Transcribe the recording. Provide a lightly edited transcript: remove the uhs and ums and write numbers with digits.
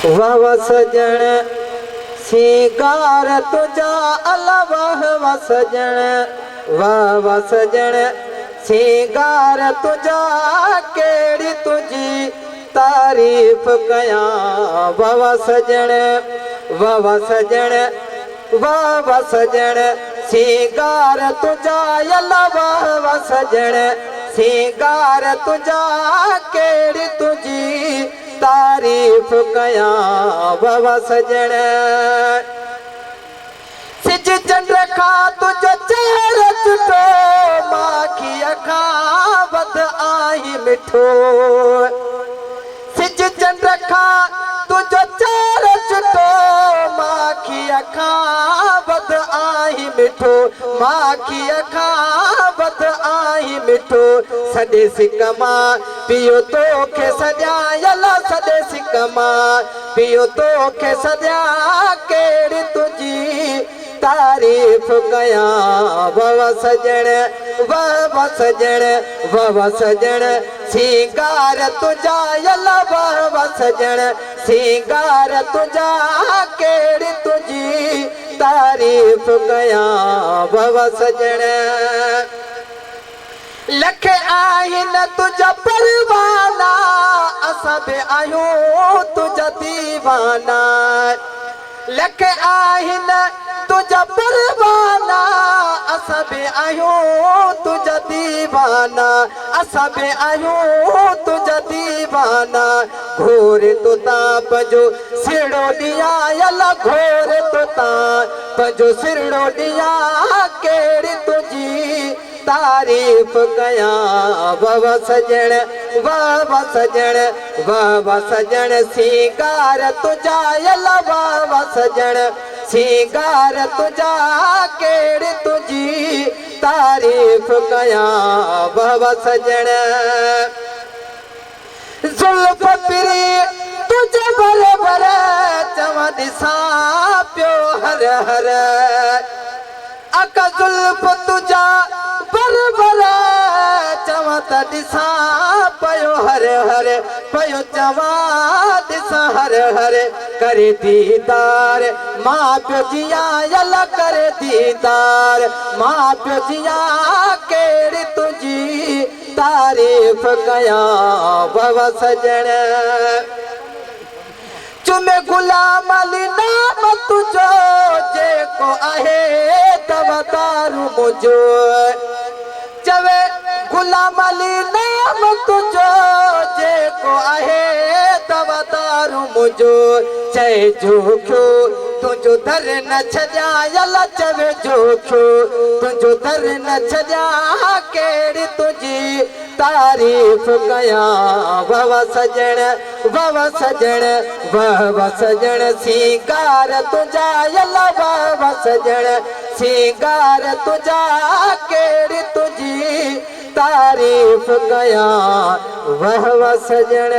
वह सजण सिंगार तुझा अला वह सजण वह सजण सिंगार तुझा केड़ी तुझी तारीफ कया वह सजण सजण सिंगार तुझा अला वह सजण सिंगार तुझा केड़ी तुझी तारीफ कया वह सजण सिज चंड खा तुझो चेहरो चुटो माखी अखा बद आई मिठो सिज चंड खा तुझो चेहरो चुटो माखी अखा बद आई मिठो माखी अखा बद आई मिठो सॾे सिकमा पियो तोखे सॼायल सॾे सिकमा पियो तोखे सॼा केड़ी तुझी तारीफ कया वह सजण सिंगार तुझा अला वह सजण सिंगार तुझा केड़ी तुझी तारीफ कया वह सजण लख आहिन तुझा परवाना असां बि आहियूं तुझा दीवाना लख आहिन तुझा परवाना असां बि आहियूं तुझा दीवाना असां बि आहियूं तुझा दीवाना घोर तो तां पंहिंजो सिरड़ो ॾियां अला घोर तो तां पंहिंजो सिरड़ो ॾियां केड़ी तुझी तारीफ कया वह सजण सिंगार तुझा अला वह सजण सिंगार तुझा केड़ी तुझी तारीफ कया वह सजण जुल्फ पिरी तुझे भले भले चवा ॾिसां पियो हर हर अक जुल्फ तुझा बरबर चवा त ॾिसां पयो हर हर पयो चवा ॾिसां हर हर करे दीदार मां पियो जिया अला करे दीदार मां पियो जिया केड़ी तुझी तारीफ कया वह सजण चुमे गुलाम अली नाम तुझो जेको आहे तवतारू मुझो चवे गुलाम अली नाम तुझो जेको आहे तवतारू मुझो चए जोखियो तुझो दर न छॾिया अला चवे जोखियो तुझो दर न छॾिया केड़ी तुझी तारीफ कया वह सजण सिंगार तुझा अला वह सजण सिंगार तुझा केड़ी तुझी तारीफ कया वह सजण।